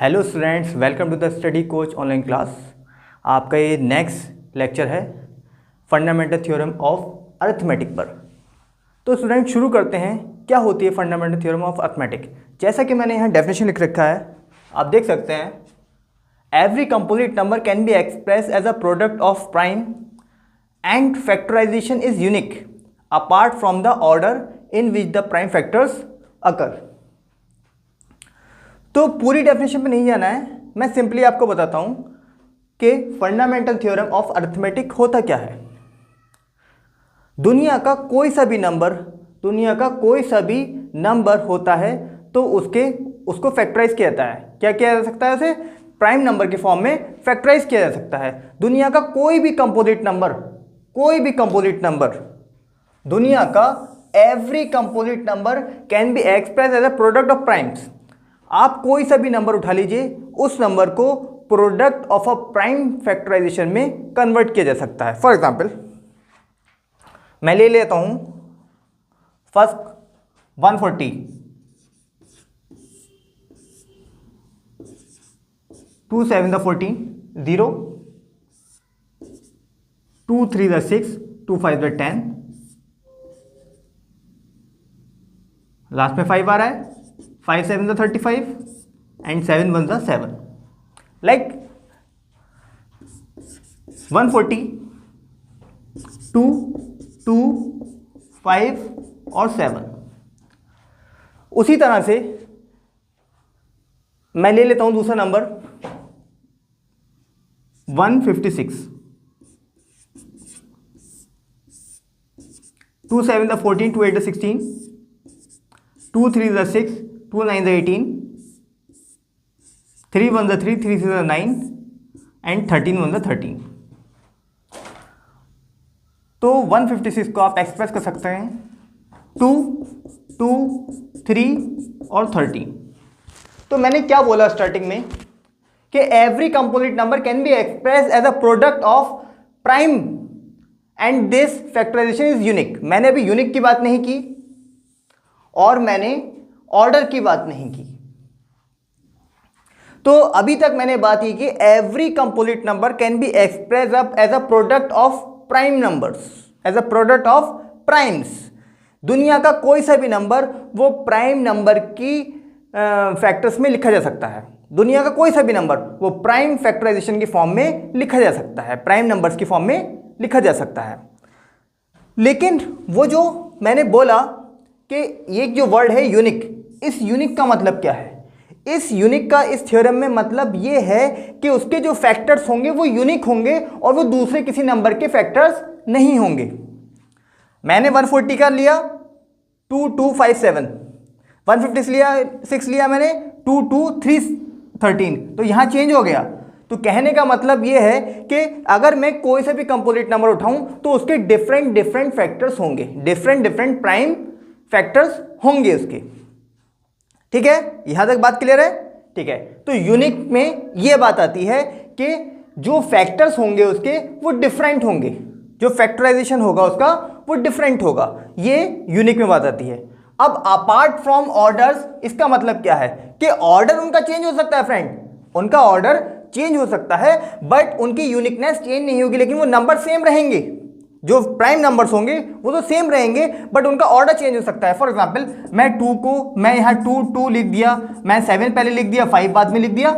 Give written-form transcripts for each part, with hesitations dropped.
Hello students, welcome to the study coach online class. आपका ये next lecture है fundamental theorem of arithmetic पर। तो स्टूडेंट शुरू करते हैं। क्या होती है फंडामेंटल थ्योरम ऑफ अरिथमेटिक? जैसा कि मैंने यहाँ डेफिनेशन लिख रखा है, आप देख सकते हैं। Every composite number can be express as a product of prime and factorisation is unique apart from the order in which the prime factors occur. तो पूरी डेफिनेशन पे नहीं जाना है, मैं सिंपली आपको बताता हूं कि फंडामेंटल थ्योरम ऑफ अरिथमेटिक होता क्या है। दुनिया का कोई सा भी नंबर होता है तो उसको फैक्टराइज किया जाता है। क्या किया जा सकता है? उसे प्राइम नंबर के फॉर्म में फैक्टराइज किया जा सकता है। दुनिया का कोई भी कंपोजिट नंबर, दुनिया का every composite number can be express as a product of primes. आप कोई सा भी नंबर उठा लीजिए, उस नंबर को product of a prime factorisation में कन्वर्ट किया जा सकता है। फॉर एग्जांपल मैं ले लेता हूं फर्स्ट 140, 2 7 14, 0, 2 3 6, 2 5 10, लास्ट में 5 आ रहा है, 5 7 35 and 7 1 7। लाइक 140, 2 2 5 और 7। उसी तरह से मैं ले लेता हूं दूसरा नंबर 156, 2 7 14, 2 8 16, 2 3 6, 2 9 18, 3 1 3, 3 6 9 एंड 13 1 13। तो 156 को आप एक्सप्रेस कर सकते हैं 2 2 3 और 13। तो मैंने क्या बोला स्टार्टिंग में कि every composite number can be express as a product of prime and this factorisation is unique. मैंने अभी यूनिक की बात नहीं की और मैंने ऑर्डर की बात नहीं की। तो अभी तक मैंने बात की कि every composite number can be express as a product of prime numbers, as a product of primes. दुनिया का कोई सा भी नंबर वो प्राइम नंबर की फैक्टर्स में लिखा जा सकता है। दुनिया का कोई सा भी नंबर वो प्राइम फैक्टराइजेशन की फॉर्म में लिखा जा सकता है, प्राइम नंबर्स की फॉर्म में लिखा जा सकता है। लेकिन वो जो मैंने बोला कि ये जो वर्ड है यूनिक, इस यूनिक का मतलब क्या है? इस यूनिक का इस थ्योरम में मतलब ये है कि उसके जो फैक्टर्स होंगे वो यूनिक होंगे और वो दूसरे किसी नंबर के फैक्टर्स नहीं होंगे। मैंने 140 का लिया 2 2 5 7, 156 लिया मैंने 2 2 3 13, तो यहां चेंज हो गया। तो कहने का मतलब ये है कि अगर मैं कोई सा भी कंपोजिट नंबर उठाऊं तो उसके डिफरेंट फैक्टर्स होंगे, डिफरेंट प्राइम फैक्टर्स होंगे उसके। ठीक है, यहां तक बात क्लियर है? ठीक है। तो यूनिक में यह बात आती है कि जो फैक्टर्स होंगे उसके वो डिफरेंट होंगे, जो फैक्टराइजेशन होगा उसका वो डिफरेंट होगा। ये यूनिक में बात आती है। अब अपार्ट फ्रॉम ऑर्डर्स, इसका मतलब क्या है कि ऑर्डर उनका चेंज हो सकता है फ्रेंड, उनका ऑर्डर चेंज हो सकता है बट उनकी यूनिकनेस चेंज नहीं होगी, लेकिन वो नंबर सेम रहेंगे। जो प्राइम नंबर्स होंगे वो तो सेम रहेंगे बट उनका ऑर्डर चेंज हो सकता है। फॉर एग्जांपल मैं यहाँ 2 2 लिख दिया, मैं 7 पहले लिख दिया, 5 बाद में लिख दिया,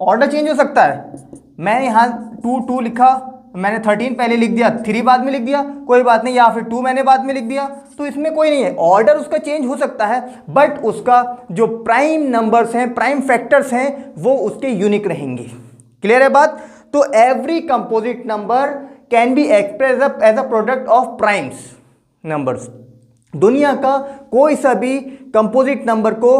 ऑर्डर चेंज हो सकता है। मैं यहाँ 2 2 लिखा, मैंने 13 पहले लिख दिया, 3 बाद में लिख दिया, कोई बात नहीं, या फिर 2 मैंने बाद में लिख दिया, तो इसमें कोई नहीं है, ऑर्डर उसका चेंज हो सकता है बट उसका जो प्राइम नंबर्स हैं, प्राइम फैक्टर्स हैं, वो उसके यूनिक रहेंगे। क्लियर है बात? तो every composite number can be express as a product of primes numbers. दुनिया का कोई सा भी कंपोजिट नंबर को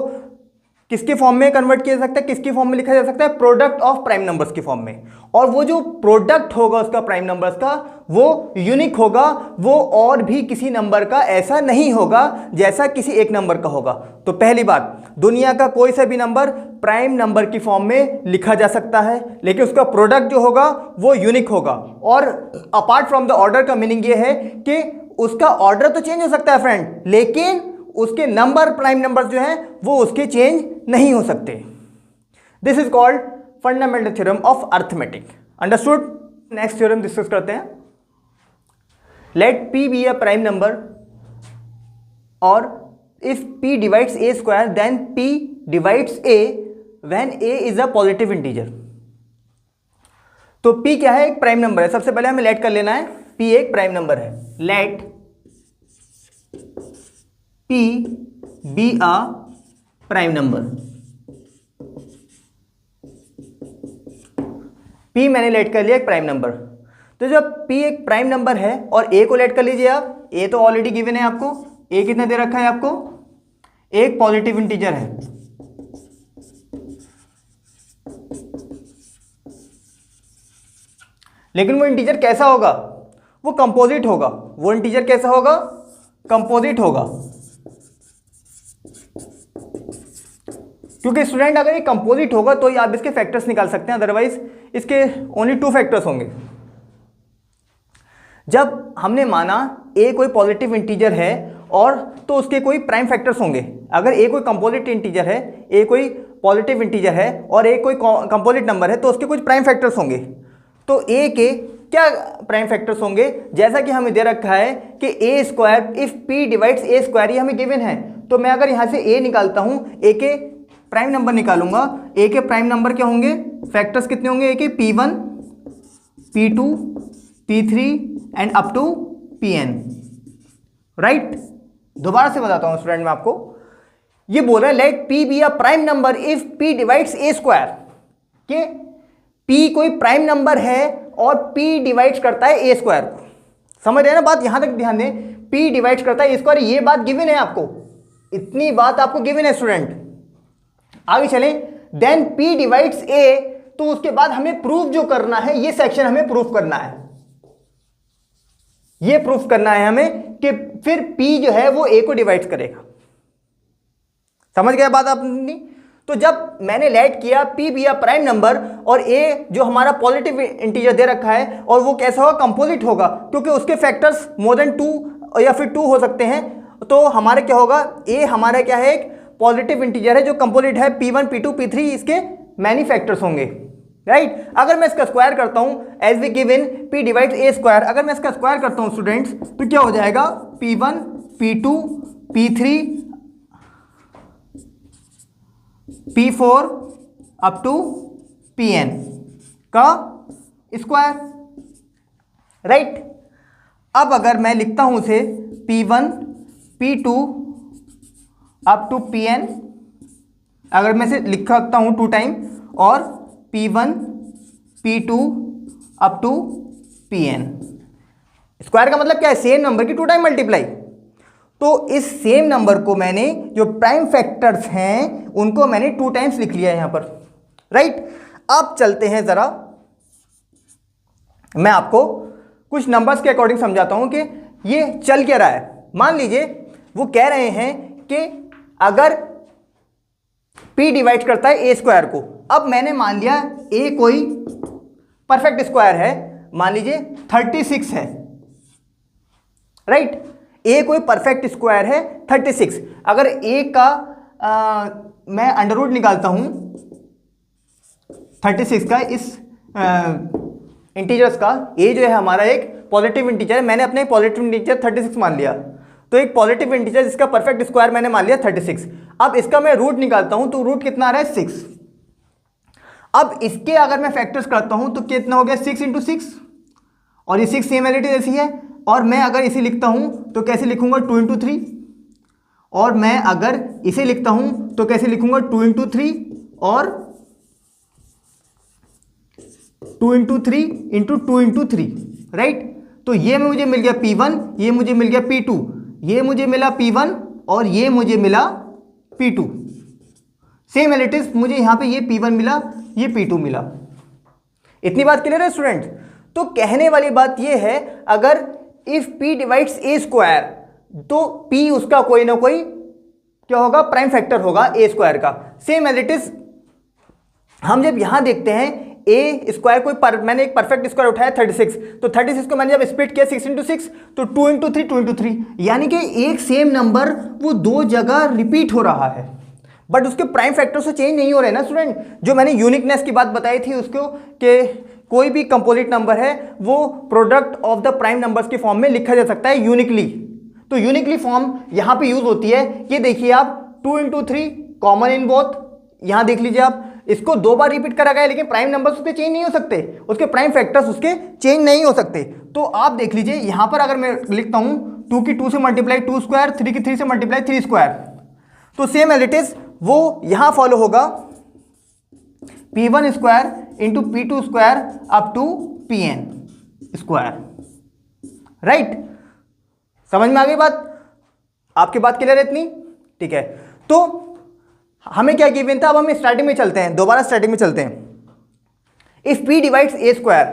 किसके फॉर्म में कन्वर्ट किया जा सकता है, किसकी फॉर्म में लिखा जा सकता है? प्रोडक्ट ऑफ प्राइम नंबर्स की फॉर्म में। और वो जो प्रोडक्ट होगा उसका प्राइम नंबर्स का वो यूनिक होगा, वो और भी किसी नंबर का ऐसा नहीं होगा जैसा किसी एक नंबर का होगा। तो पहली बात, दुनिया का कोई सा भी नंबर प्राइम नंबर की फॉर्म में लिखा जा सकता है लेकिन उसका प्रोडक्ट जो होगा वो यूनिक होगा। और अपार्ट फ्रॉम द ऑर्डर का मीनिंग ये है कि उसका ऑर्डर तो चेंज हो सकता है फ्रेंड, लेकिन उसके नंबर प्राइम नंबर जो हैं वो उसके चेंज नहीं हो सकते। This is called fundamental theorem of arithmetic. Understood? Next theorem discuss करते हैं। Let p be a prime number और if p divides a square then p divides a when a is a positive integer. तो p क्या है? एक prime number है। सबसे पहले हमें लेट कर लेना है p एक प्राइम नंबर है। Let p be a prime number. p मैंने लेट कर लिया एक प्राइम नंबर। तो जब p एक प्राइम नंबर है और a को लेट कर लीजिए आप, a तो ऑलरेडी गिवन है आपको, a कितना दे रखा है आपको? एक पॉजिटिव इंटीजर है। लेकिन वो इंटीजर कैसा होगा? वो कंपोजिट होगा। वो इंटीजर कैसा होगा? कंपोजिट होगा। क्योंकि स्टूडेंट अगर ये कंपोजिट होगा तो ही आप इसके फैक्टर्स निकाल सकते हैं, अदरवाइज इसके ओनली 2 फैक्टर्स होंगे। जब हमने माना a कोई पॉजिटिव इंटीजर है और तो उसके कोई प्राइम फैक्टर्स होंगे। अगर a कोई कंपोजिट इंटीजर है, a कोई पॉजिटिव इंटीजर है और a कोई कंपोजिट नंबर है तो उसके कुछ प्राइम फैक्टर्स होंगे। तो a के क्या प्राइम फैक्टर्स होंगे? जैसा कि हमें दे रखा है कि a square if p divides a square, ये हमें गिवन है। तो मैं अगर यहाँ से a निकालता हूँ, a के प्राइम नंबर निकालूंगा, a के प्राइम नंबर क्या होंगे? फैक्टर्स कितने होंगे a के? p1 p2 p3 and up to pn। Right? दोबारा से बताता हूँ स्टूडेंट, मैं आपको ये बोल रहा है let p be a prime number if p divides a square. के p कोई प्राइम नंबर है और p डिवाइड्स करता है a स्क्वायर को। समझ रहे हैं ना बात? यहां तक ध्यान दें, p डिवाइड्स करता है a स्क्वायर, ये बात गिवन है आपको, इतनी बात आपको गिवन है स्टूडेंट। आगे चलें, देन p डिवाइड्स a, तो उसके बाद हमें प्रूफ जो करना है, ये सेक्शन हमें प्रूफ करना है। ये प्रूफ करना है हमें कि फिर p जो है वो a को डिवाइड करेगा। समझ गए बात आपने? तो जब मैंने लेट किया p be a prime number और a जो हमारा पॉजिटिव इंटीजर दे रखा है और वो कैसा होगा? कंपोजिट होगा, क्योंकि उसके फैक्टर्स मोर देन 2 या फिर 2 हो सकते हैं। तो हमारे क्या होगा? a हमारा क्या है? एक पॉजिटिव इंटीजर है जो कंपोजिट है। p1 p2 p3 इसके मैनी फैक्टर्स होंगे। राइट? अगर मैं इसका स्क्वायर करता हूं as we given p divides a square, अगर मैं इसका स्क्वायर करता हूं स्टूडेंट्स तो क्या हो जाएगा? p1 p2 p3 p4 up to pn का स्क्वायर। राइट? अब अगर मैं लिखता हूं उसे p1 p2 up to pn, अगर मैं इसे लिख सकता हूं 2 टाइम, और p1 p2 up to pn। Square का मतलब क्या है? सेम नंबर की 2 टाइम मल्टीप्लाई। तो इस सेम नंबर को मैंने, जो प्राइम फैक्टर्स हैं उनको मैंने 2 टाइम्स लिख लिया है यहां पर। राइट? अब चलते हैं जरा, मैं आपको कुछ नंबर्स के अकॉर्डिंग समझाता हूं कि ये चल क्या रहा है। मान लीजिए वो कह रहे हैं कि अगर p डिवाइड करता है a स्क्वायर को। अब मैंने मान लिया a कोई परफेक्ट स्क्वायर है, मान लीजिए 36 है। राइट? a कोई परफेक्ट स्क्वायर है 36। अगर a का मैं अंडर रूट निकालता हूं 36 का, इस इंटीजर्स का, a जो है हमारा एक पॉजिटिव इंटीजर है, मैंने अपने पॉजिटिव इंटीजर 36 मान लिया। तो एक पॉजिटिव इंटीजर जिसका परफेक्ट स्क्वायर मैंने मान लिया 36। अब इसका मैं रूट निकालता हूं तो रूट कितना आ रहा है? 6। अब इसके अगर मैं फैक्टर्स करता हूं तो कितना हो गया? 6 इंटू 6, और ये 6 सेम वैल्यू जैसी है। और मैं अगर इसे लिखता हूं तो कैसे लिखूंगा? 2 इंटू 3। और मैं अगर इसे लिखता हूं तो कैसे लिखूंगा? 2 इंटू 3 और 2 इंटू 3 इंटू 2 इंटू 3। राइट? तो ये मुझे मिल गया p1, ये मुझे मिल गया p2, ये मुझे मिला p1 और ये मुझे मिला p2। सेम वैल्यूज मुझे यहाँ पे ये p1 मिला, ये p2 मिला। इतनी बात क्लियर है स्टूडेंट? तो कहने वाली बात ये है, अगर if p divides a square तो p उसका कोई ना कोई क्या होगा? प्राइम फैक्टर होगा a स्क्वायर का। सेम वैल्यूज हम जब यहां देखते हैं a स्क्वायर कोई मैंने एक परफेक्ट स्क्वायर उठाया 36, तो 36 को मैंने जब स्प्लिट किया 6 इंटू 6 तो 2 इंटू 3 2 इंटू 3, यानी कि एक सेम नंबर वो 2 जगह रिपीट हो रहा है। बट उसके प्राइम फैक्टर से चेंज नहीं हो रहे ना स्टूडेंट। जो मैंने यूनिकनेस की बात बताई थी उसको कि कोई भी कंपोजिट नंबर है वो product of the prime numbers के फॉर्म में लिखा जा सकता है यूनिकली। तो यूनिकली फॉर्म यहां पे यूज होती है। ये देखिए आप 2 × 3 कॉमन इन बोथ, यहां देख लीजिए आप, इसको 2 बार रिपीट करा गया लेकिन प्राइम नंबर्स उसके चेंज नहीं हो सकते, उसके प्राइम फैक्टर्स उसके चेंज नहीं हो सकते। तो आप देख लीजिए यहां पर अगर मैं लिखता हूं 2 की 2 से मल्टीप्लाई 2 स्क्वायर, 3 की 3 से मल्टीप्लाई 3 स्क्वायर, तो सेम एज इट इज वो यहां फॉलो होगा P1 square into P2 square up to Pn square. Right, समझ में आ गई बात? आपकी बात क्लियर है इतनी? ठीक है, तो हमें क्या गिवन था, अब हम स्टार्टिंग में चलते हैं, दोबारा स्टार्टिंग में चलते हैं। If P divides A square,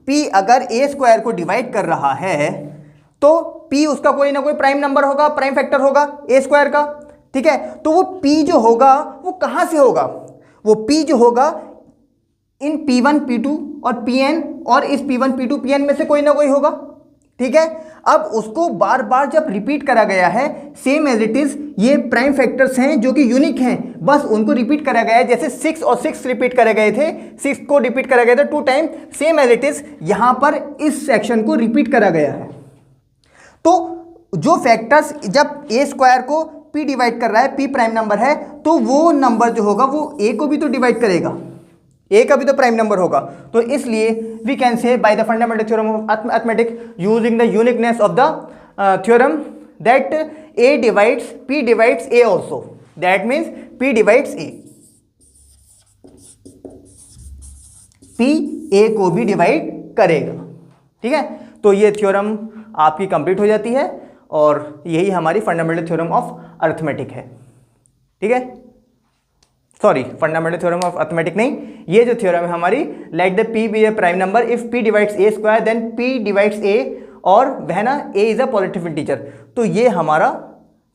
P अगर A स्क्वायर को डिवाइड कर रहा है तो P उसका कोई ना कोई प्राइम नंबर होगा, प्राइम फैक्टर होगा A स्क्वायर का। ठीक है, तो वो P जो होगा वो कहां से होगा? वो P जो होगा इन P1 P2 और Pn, और इस P1 P2 Pn में से कोई ना कोई होगा। ठीक है, अब उसको बार बार जब रिपीट करा गया है, सेम एज इट इज ये प्राइम फैक्टर्स हैं जो कि यूनिक हैं, बस उनको रिपीट करा गया है। जैसे 6 और 6 रिपीट करे गए थे, 6 को रिपीट करा गया था 2 time, same as it is यहां पर इस सेक्शन को रिपीट करा गया है। तो जो फैक्टर्स जब A स्क्वायर को P डिवाइड कर रहा है, P प्राइम नंबर है, तो वो नंबर जो होगा वो A को भी तो डिवाइड करेगा, A का भी तो प्राइम नंबर होगा। तो इसलिए we can say by the fundamental theorem of arithmetic using the uniqueness of the theorem that A divides P divides A also, that means P divides A, P A को भी divide करेगा। ठीक है, तो ये थ्योरम आपकी complete हो जाती है और यही हमारी फंडामेंटल थ्योरम ऑफ अरिथमेटिक है। ठीक है, sorry, fundamental theorem of arithmetic नहीं, ये जो थ्योरम है हमारी, let the P be a prime number if P divides A square then P divides A, और वह ना A is a positive integer. तो ये हमारा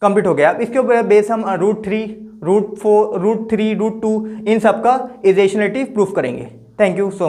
कंप्लीट हो गया। अब इसके ऊपर बेस हम √3, √4, √3, √2 इन सब का इरेशनलिटी प्रूफ करेंगे। Thank you so much.